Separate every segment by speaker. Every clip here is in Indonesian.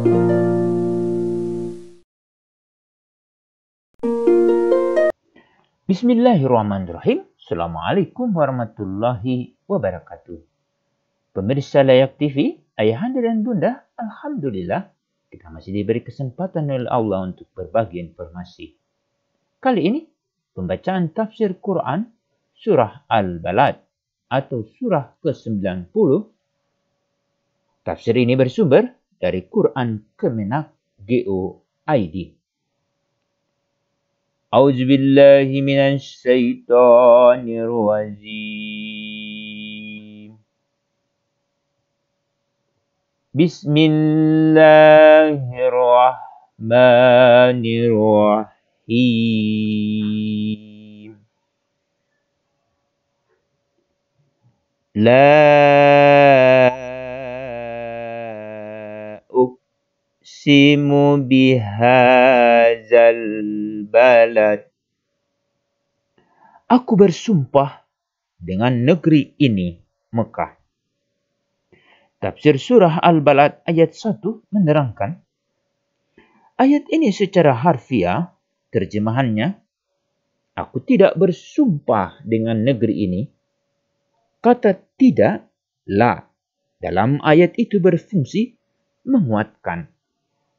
Speaker 1: Bismillahirrahmanirrahim. Assalamualaikum warahmatullahi wabarakatuh. Pemirsa Layak TV, ayahanda dan bunda, alhamdulillah kita masih diberi kesempatan oleh Allah untuk berbagi informasi. Kali ini, pembacaan tafsir Quran surah Al-Balad atau surah ke-90. Tafsir ini bersumber dari Quran Kemenak Go.id. أعوذ بالله من الشيطان الرجيم بسم الله الرحمن الرحيم لا أقسم بهذا البلد. Aku bersumpah dengan negeri ini, Mekah. Tafsir surah Al-Balad ayat 1 menerangkan, ayat ini secara harfiah, terjemahannya, aku tidak bersumpah dengan negeri ini. Kata tidak, la, dalam ayat itu berfungsi menguatkan.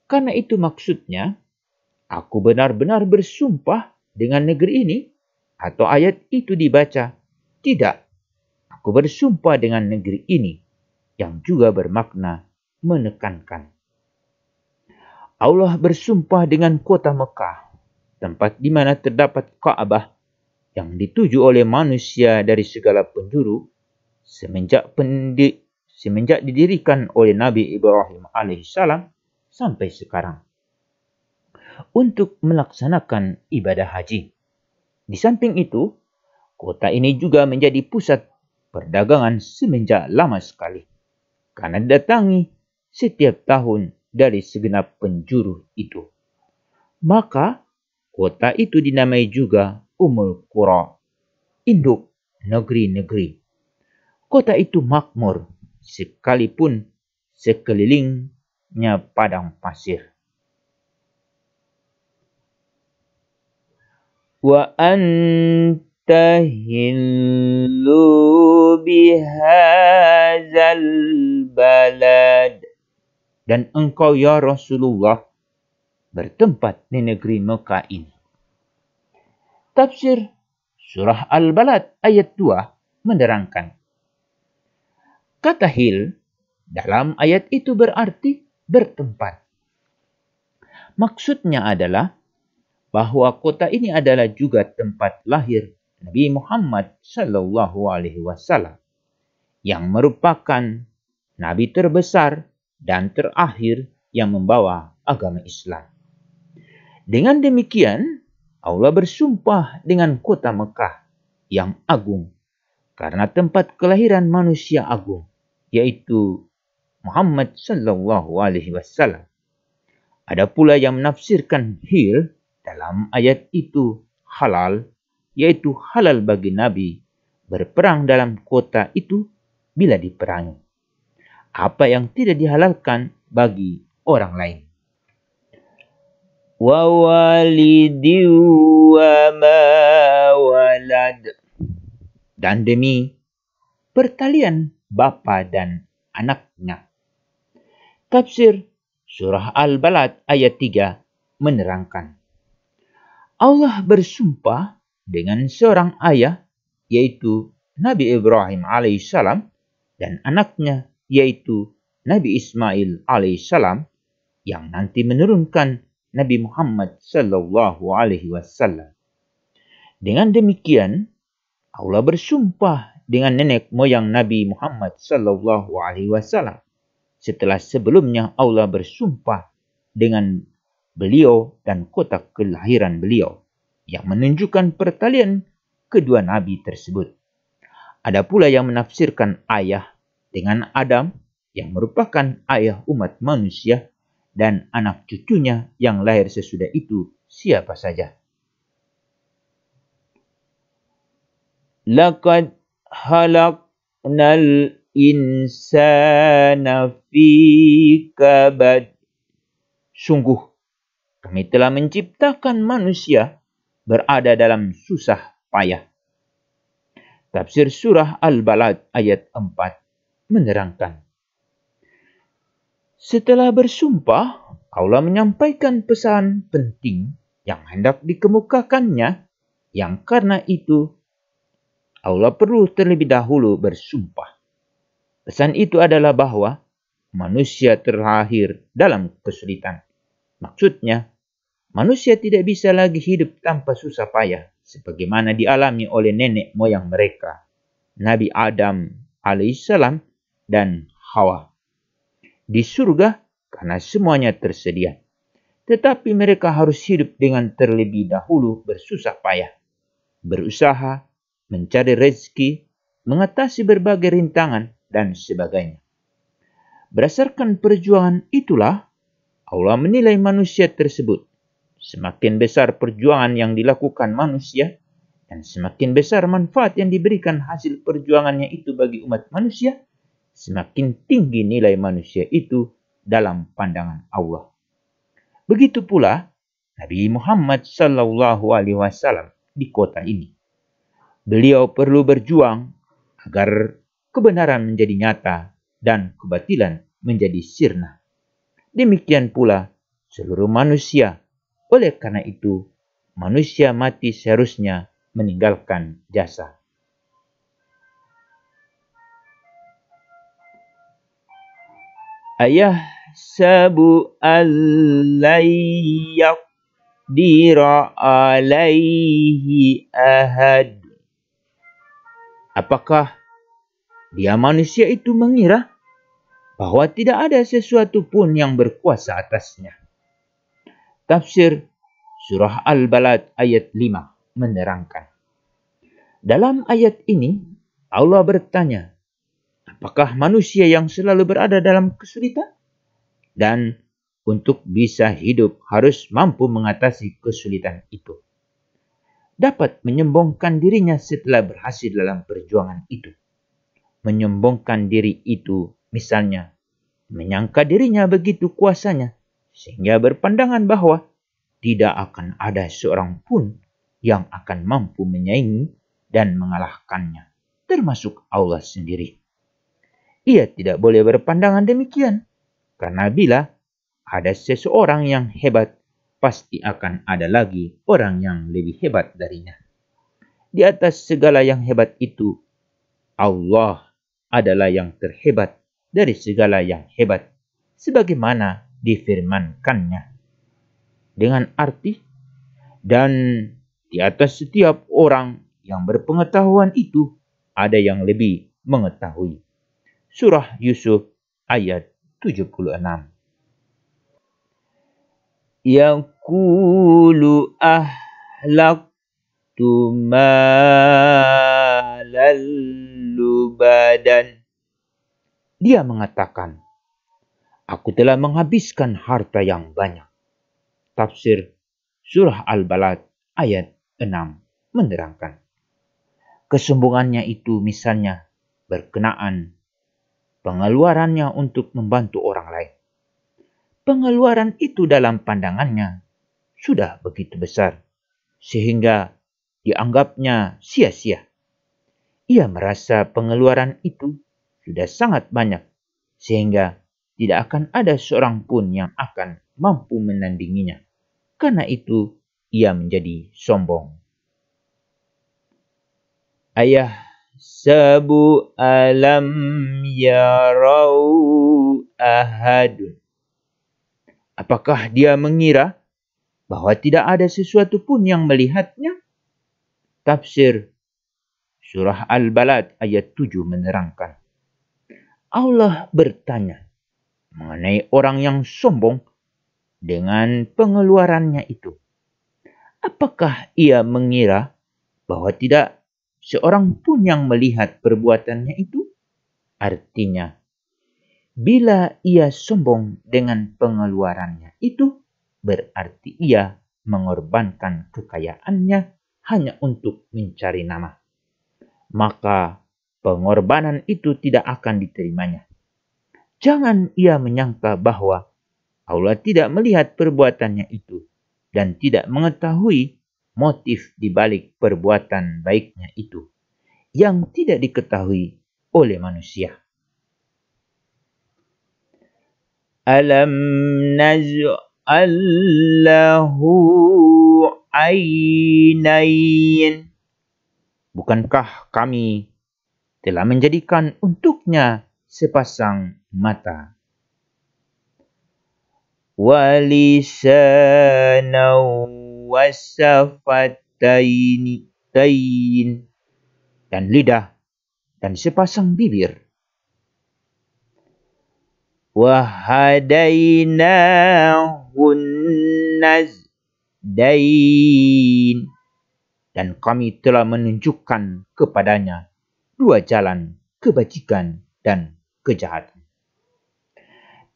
Speaker 1: Karena itu maksudnya, aku benar-benar bersumpah dengan negeri ini, atau ayat itu dibaca, tidak, aku bersumpah dengan negeri ini, yang juga bermakna menekankan. Allah bersumpah dengan kota Mekah, tempat di mana terdapat Ka'bah yang dituju oleh manusia dari segala penjuru semenjak didirikan oleh Nabi Ibrahim alaihissalam sampai sekarang untuk melaksanakan ibadah haji. Di samping itu, kota ini juga menjadi pusat perdagangan semenjak lama sekali, karena didatangi setiap tahun dari segenap penjuru itu. Maka, kota itu dinamai juga Ummul Qura, induk negeri-negeri. Kota itu makmur, sekalipun sekelilingnya padang pasir. Wa anta hillu bihadzal balad. Dan engkau ya Rasulullah bertempat di negeri Mekah ini. Tafsir surah Al-Balad ayat 2 menerangkan, kata hil dalam ayat itu berarti bertempat. Maksudnya adalah bahwa kota ini adalah juga tempat lahir Nabi Muhammad SAW yang merupakan Nabi terbesar dan terakhir yang membawa agama Islam. Dengan demikian, Allah bersumpah dengan kota Mekah yang agung karena tempat kelahiran manusia agung, yaitu Muhammad SAW. Ada pula yang menafsirkan hil dalam ayat itu halal, yaitu halal bagi Nabi berperang dalam kota itu bila diperangi. Apa yang tidak dihalalkan bagi orang lain. Wa walidi wa ma walad. Dan demi pertalian bapa dan anaknya. Tafsir surah Al-Balad ayat 3 menerangkan, Allah bersumpah dengan seorang ayah, yaitu Nabi Ibrahim alaihissalam, dan anaknya, yaitu Nabi Ismail alaihissalam, yang nanti menurunkan Nabi Muhammad SAW. Dengan demikian, Allah bersumpah dengan nenek moyang Nabi Muhammad SAW. Setelah sebelumnya Allah bersumpah dengan beliau dan kota kelahiran beliau, yang menunjukkan pertalian kedua nabi tersebut. Ada pula yang menafsirkan ayah dengan Adam, yang merupakan ayah umat manusia, dan anak cucunya yang lahir sesudah itu siapa saja. Laqad khalaqnal insana fi kabad. Sungguh, kami telah menciptakan manusia berada dalam susah payah. Tafsir surah Al-Balad ayat 4 menerangkan, setelah bersumpah, Allah menyampaikan pesan penting yang hendak dikemukakannya, yang karena itu Allah perlu terlebih dahulu bersumpah. Pesan itu adalah bahwa manusia terlahir dalam kesulitan. Maksudnya, manusia tidak bisa lagi hidup tanpa susah payah, sebagaimana dialami oleh nenek moyang mereka, Nabi Adam alaihissalam dan Hawa. Di surga, karena semuanya tersedia. Tetapi mereka harus hidup dengan terlebih dahulu bersusah payah, berusaha, mencari rezeki, mengatasi berbagai rintangan, dan sebagainya. Berdasarkan perjuangan itulah, Allah menilai manusia tersebut. Semakin besar perjuangan yang dilakukan manusia, dan semakin besar manfaat yang diberikan hasil perjuangannya itu bagi umat manusia, semakin tinggi nilai manusia itu dalam pandangan Allah. Begitu pula Nabi Muhammad SAW di kota ini. Beliau perlu berjuang agar kebenaran menjadi nyata dan kebatilan menjadi sirna. Demikian pula seluruh manusia. Oleh karena itu, manusia mati seharusnya meninggalkan jasa. Ayahsabu allayyak dira alaihi ahad. Apakah dia manusia itu mengira bahwa tidak ada sesuatu pun yang berkuasa atasnya? Tafsir surah Al-Balad ayat 5 menerangkan. Dalam ayat ini Allah bertanya, apakah manusia yang selalu berada dalam kesulitan? Dan untuk bisa hidup harus mampu mengatasi kesulitan itu. Dapat menyombongkan dirinya setelah berhasil dalam perjuangan itu. Menyombongkan diri itu misalnya menyangka dirinya begitu kuasanya sehingga berpandangan bahwa tidak akan ada seorang pun yang akan mampu menyaingi dan mengalahkannya, termasuk Allah sendiri. Ia tidak boleh berpandangan demikian, karena bila ada seseorang yang hebat, pasti akan ada lagi orang yang lebih hebat darinya. Di atas segala yang hebat itu, Allah adalah yang terhebat dari segala yang hebat, sebagaimana difirmankannya. Dengan arti, dan di atas setiap orang yang berpengetahuan itu, ada yang lebih mengetahui. Surah Yusuf ayat 76. Yaqulu ahlaktu malal lubadan. Dia mengatakan, aku telah menghabiskan harta yang banyak. Tafsir surah Al-Balad ayat 6 menerangkan. Kesombongannya itu misalnya berkenaan pengeluarannya untuk membantu orang lain. Pengeluaran itu dalam pandangannya sudah begitu besar, sehingga dianggapnya sia-sia. Ia merasa pengeluaran itu sudah sangat banyak, sehingga tidak akan ada seorang pun yang akan mampu menandinginya. Karena itu, ia menjadi sombong. Ayahsabu alam yarau ahadun. Apakah dia mengira bahwa tidak ada sesuatu pun yang melihatnya? Tafsir surah Al-Balad ayat 7 menerangkan. Allah bertanya mengenai orang yang sombong dengan pengeluarannya itu. Apakah ia mengira bahwa tidak seorang pun yang melihat perbuatannya itu? Artinya, bila ia sombong dengan pengeluarannya itu, berarti ia mengorbankan kekayaannya hanya untuk mencari nama. Maka pengorbanan itu tidak akan diterimanya. Jangan ia menyangka bahwa Allah tidak melihat perbuatannya itu dan tidak mengetahui motif di balik perbuatan baiknya itu yang tidak diketahui oleh manusia. Alam naj'al lahu ainain. Bukankah kami telah menjadikan untuknya sepasang mata? Walisanan wasafataini dan lidah dan sepasang bibir. Wahadainahun najdain, dan kami telah menunjukkan kepadanya dua jalan kebajikan dan kejahatan.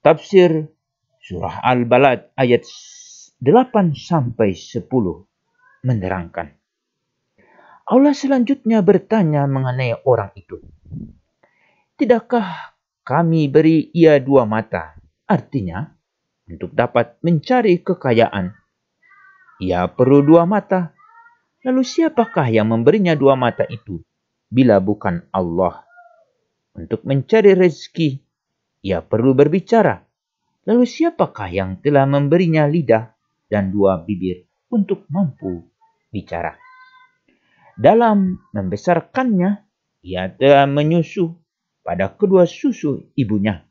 Speaker 1: Tafsir Surah Al-Balad ayat 8-10 menerangkan. Allah selanjutnya bertanya mengenai orang itu. Tidakkah kami beri ia dua mata? Artinya, untuk dapat mencari kekayaan, ia perlu dua mata. Lalu siapakah yang memberinya dua mata itu bila bukan Allah? Untuk mencari rezeki, ia perlu berbicara. Lalu siapakah yang telah memberinya lidah dan dua bibir untuk mampu bicara? Dalam membesarkannya, ia telah menyusu pada kedua susu ibunya.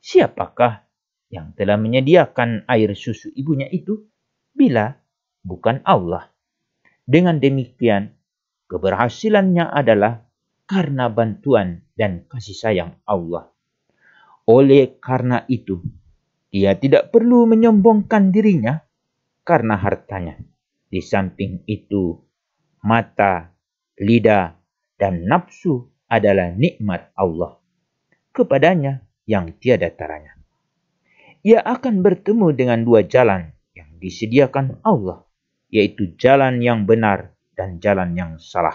Speaker 1: Siapakah yang telah menyediakan air susu ibunya itu bila bukan Allah? Dengan demikian, keberhasilannya adalah karena bantuan dan kasih sayang Allah. Oleh karena itu, dia tidak perlu menyombongkan dirinya karena hartanya. Di samping itu, mata, lidah, dan nafsu adalah nikmat Allah kepadanya yang tiada taranya. Ia akan bertemu dengan dua jalan yang disediakan Allah, yaitu jalan yang benar dan jalan yang salah.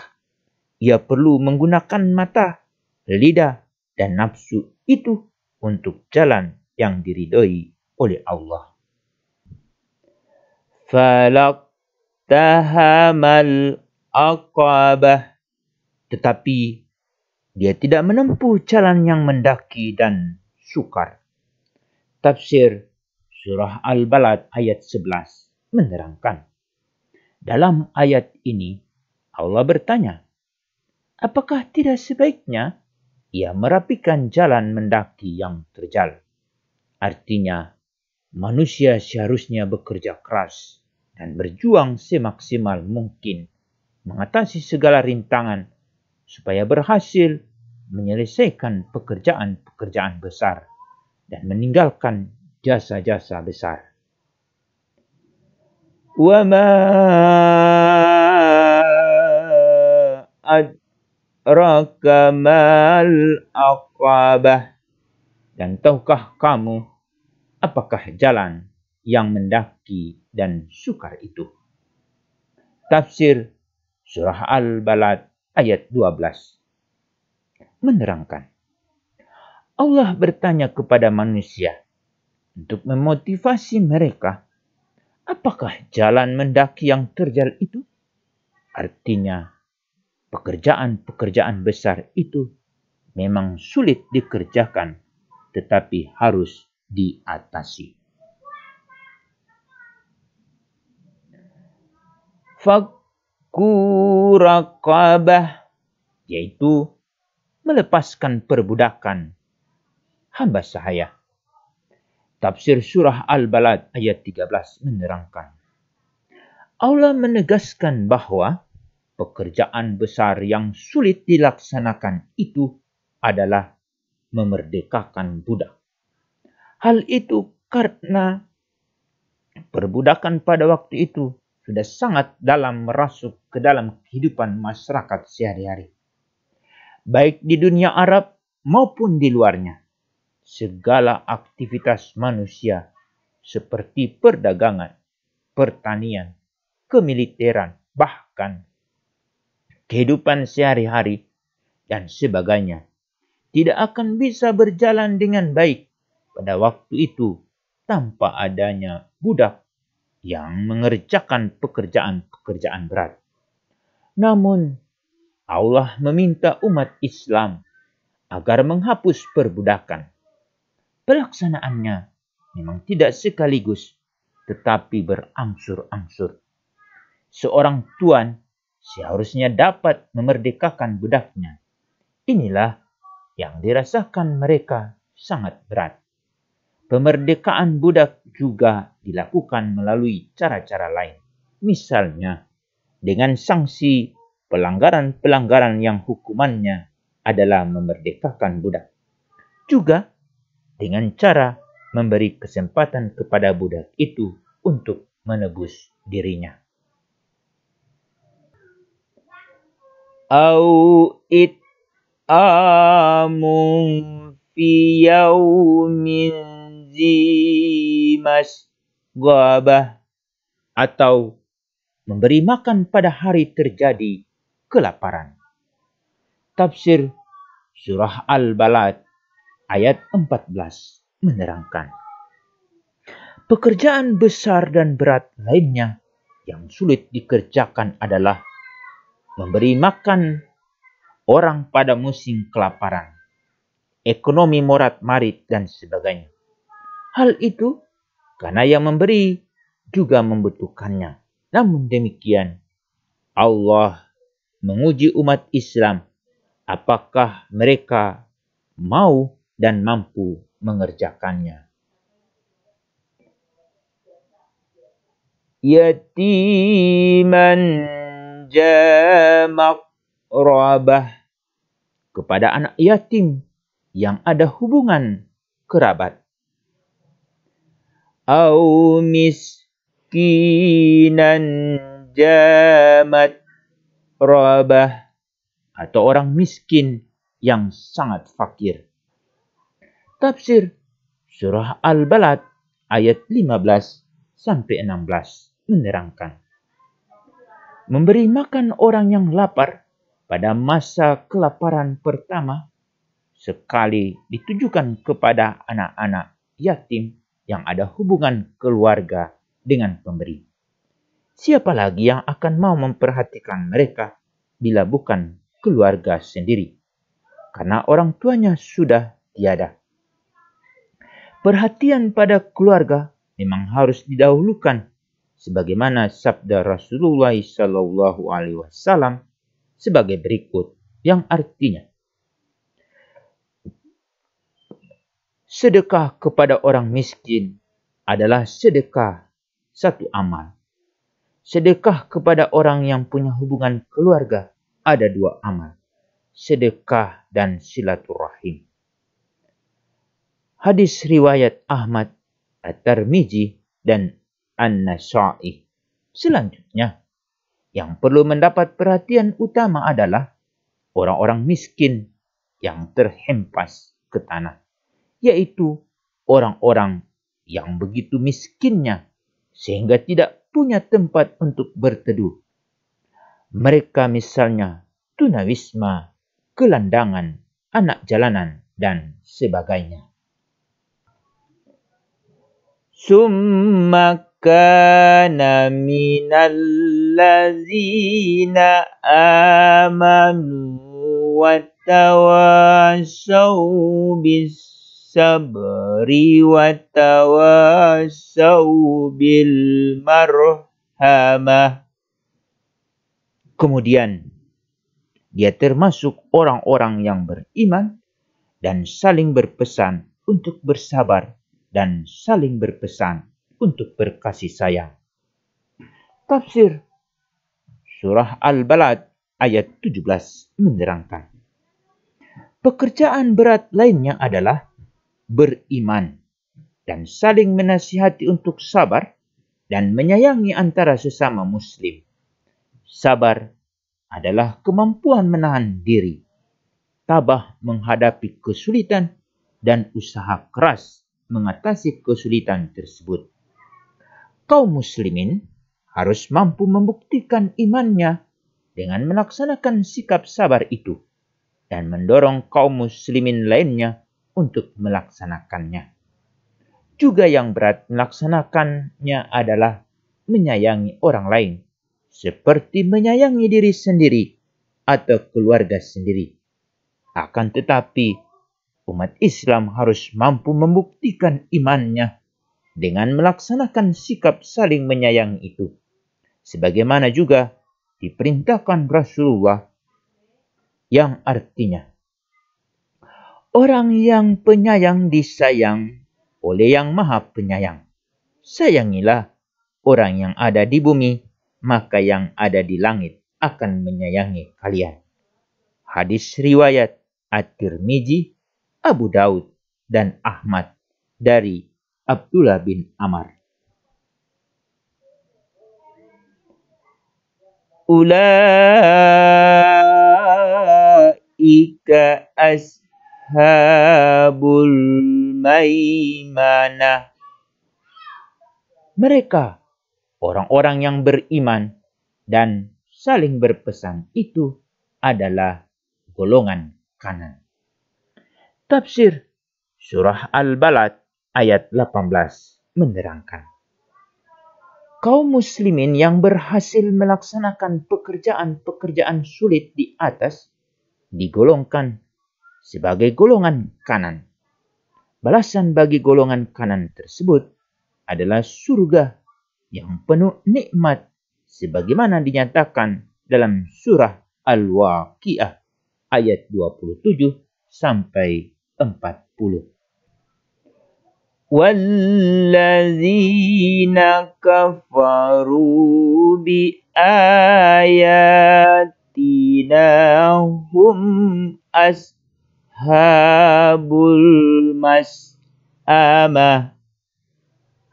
Speaker 1: Ia perlu menggunakan mata, lidah, dan nafsu itu untuk jalan yang diridhoi oleh Allah. Falaqtahamal aqabah, tetapi dia tidak menempuh jalan yang mendaki dan sukar. Tafsir Surah Al-Balad ayat 11 menerangkan. Dalam ayat ini, Allah bertanya, apakah tidak sebaiknya ia merapikan jalan mendaki yang terjal? Artinya, manusia seharusnya bekerja keras dan berjuang semaksimal mungkin mengatasi segala rintangan supaya berhasil menyelesaikan pekerjaan-pekerjaan besar dan meninggalkan jasa-jasa besar. Wa ma adraka mal aqabah, dan tahukah kamu apakah jalan yang mendaki dan sukar itu? Tafsir Surah Al-Balad ayat 12 menerangkan. Allah bertanya kepada manusia untuk memotivasi mereka, apakah jalan mendaki yang terjal itu? Artinya, pekerjaan-pekerjaan besar itu memang sulit dikerjakan, tetapi harus diatasi. Fakku raqabah, yaitu melepaskan perbudakan hamba sahaya. Tafsir Surah Al-Balad ayat 13 menerangkan. Allah menegaskan bahwa pekerjaan besar yang sulit dilaksanakan itu adalah memerdekakan budak. Hal itu karena perbudakan pada waktu itu sudah sangat dalam merasuk ke dalam kehidupan masyarakat sehari-hari. Baik di dunia Arab maupun di luarnya, segala aktivitas manusia seperti perdagangan, pertanian, kemiliteran, bahkan kehidupan sehari-hari dan sebagainya tidak akan bisa berjalan dengan baik pada waktu itu tanpa adanya budak yang mengerjakan pekerjaan-pekerjaan berat. Namun, Allah meminta umat Islam agar menghapus perbudakan. Pelaksanaannya memang tidak sekaligus, tetapi berangsur-angsur. Seorang tuan seharusnya dapat memerdekakan budaknya. Inilah yang dirasakan mereka sangat berat. Pemerdekaan budak juga dilakukan melalui cara-cara lain. Misalnya, dengan sanksi pelanggaran-pelanggaran yang hukumannya adalah memerdekakan budak. Juga dengan cara memberi kesempatan kepada budak itu untuk menebus dirinya. Au it'amun fi yaumin zimas ghabah, atau memberi makan pada hari terjadi kelaparan. Tafsir Surah Al-Balad ayat 14 menerangkan, pekerjaan besar dan berat lainnya yang sulit dikerjakan adalah memberi makan orang pada musim kelaparan, ekonomi morat-marit, dan sebagainya. Hal itu karena yang memberi juga membutuhkannya. Namun demikian, Allah menguji umat Islam apakah mereka mau dan mampu mengerjakannya. Yatiman jamak rabah, kepada anak yatim yang ada hubungan kerabat. Au miskinan jamat rabah, atau orang miskin yang sangat fakir. Tafsir Surah Al-Balad ayat 15 sampai 16 menerangkan, memberi makan orang yang lapar pada masa kelaparan pertama sekali ditujukan kepada anak-anak yatim yang ada hubungan keluarga dengan pemberi. Siapa lagi yang akan mau memperhatikan mereka bila bukan keluarga sendiri? Karena orang tuanya sudah tiada. Perhatian pada keluarga memang harus didahulukan, sebagaimana sabda Rasulullah SAW sebagai berikut, yang artinya, sedekah kepada orang miskin adalah sedekah satu amal. Sedekah kepada orang yang punya hubungan keluarga ada dua amal, sedekah dan silaturahim. Hadis riwayat Ahmad, At-Tirmizi, dan An-Nasa'i. Selanjutnya, yang perlu mendapat perhatian utama adalah orang-orang miskin yang terhempas ke tanah, yaitu orang-orang yang begitu miskinnya sehingga tidak punya tempat untuk berteduh. Mereka misalnya tunawisma, gelandangan, anak jalanan, dan sebagainya. Summa kana minal ladzina amanu wattawassaw bis sabri wattawassaw bil marhamah. Kemudian dia termasuk orang-orang yang beriman dan saling berpesan untuk bersabar dan saling berpesan untuk berkasih sayang. Tafsir Surah Al-Balad ayat 17 menerangkan, pekerjaan berat lainnya adalah beriman dan saling menasihati untuk sabar dan menyayangi antara sesama muslim. Sabar adalah kemampuan menahan diri, tabah menghadapi kesulitan, dan usaha keras mengatasi kesulitan tersebut. Kaum muslimin harus mampu membuktikan imannya dengan melaksanakan sikap sabar itu dan mendorong kaum muslimin lainnya untuk melaksanakannya. Juga yang berat melaksanakannya adalah menyayangi orang lain, seperti menyayangi diri sendiri atau keluarga sendiri. Akan tetapi, umat Islam harus mampu membuktikan imannya dengan melaksanakan sikap saling menyayangi itu. Sebagaimana juga diperintahkan Rasulullah, yang artinya, orang yang penyayang disayang oleh yang maha penyayang. Sayangilah orang yang ada di bumi, maka yang ada di langit akan menyayangi kalian. Hadis riwayat At-Tirmizi, Abu Daud, dan Ahmad dari Abdullah bin Amr. Ulaika ashabul maimanah. Mereka, orang-orang yang beriman dan saling berpesan, itu adalah golongan kanan. Tafsir Surah Al-Balad ayat 18 menerangkan, kaum muslimin yang berhasil melaksanakan pekerjaan-pekerjaan sulit di atas digolongkan sebagai golongan kanan. Balasan bagi golongan kanan tersebut adalah surga yang penuh nikmat, sebagaimana dinyatakan dalam surah Al-Waqiah ayat 27 sampai 40. Wallazina kafaru bi ayatina hum ashabul mas'amah.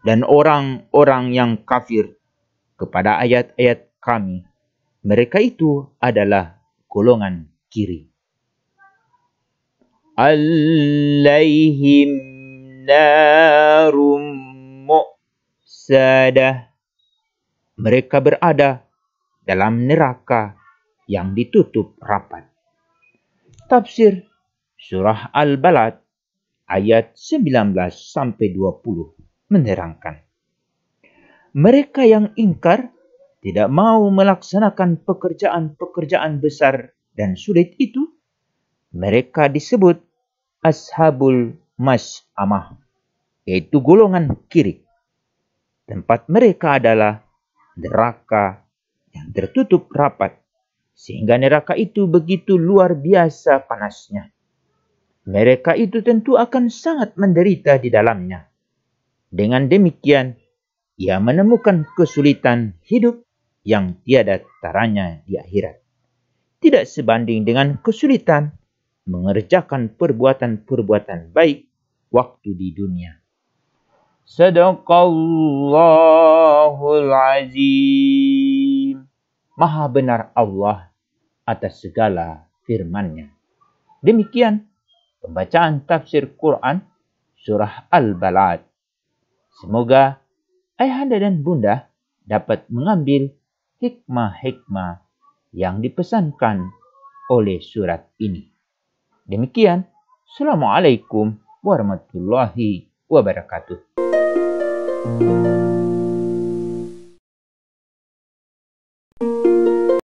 Speaker 1: Dan orang-orang yang kafir kepada ayat-ayat kami, mereka itu adalah golongan kiri. Alaihim narum mu'sadah. Mereka berada dalam neraka yang ditutup rapat. Tafsir Surah Al-Balad ayat 19 sampai 20 menerangkan, mereka yang ingkar tidak mau melaksanakan pekerjaan-pekerjaan besar dan sulit itu, mereka disebut ashabul mas'amah, yaitu golongan kiri. Tempat mereka adalah neraka yang tertutup rapat, sehingga neraka itu begitu luar biasa panasnya. Mereka itu tentu akan sangat menderita di dalamnya. Dengan demikian, ia menemukan kesulitan hidup yang tiada taranya di akhirat. Tidak sebanding dengan kesulitan mengerjakan perbuatan-perbuatan baik waktu di dunia. Sadaqallahul azim. Maha benar Allah atas segala firman-Nya. Demikian pembacaan tafsir Quran Surah Al-Balad. Semoga ayahanda dan bunda dapat mengambil hikmah-hikmah yang dipesankan oleh surat ini. Demikian, Assalamualaikum warahmatullahi wabarakatuh.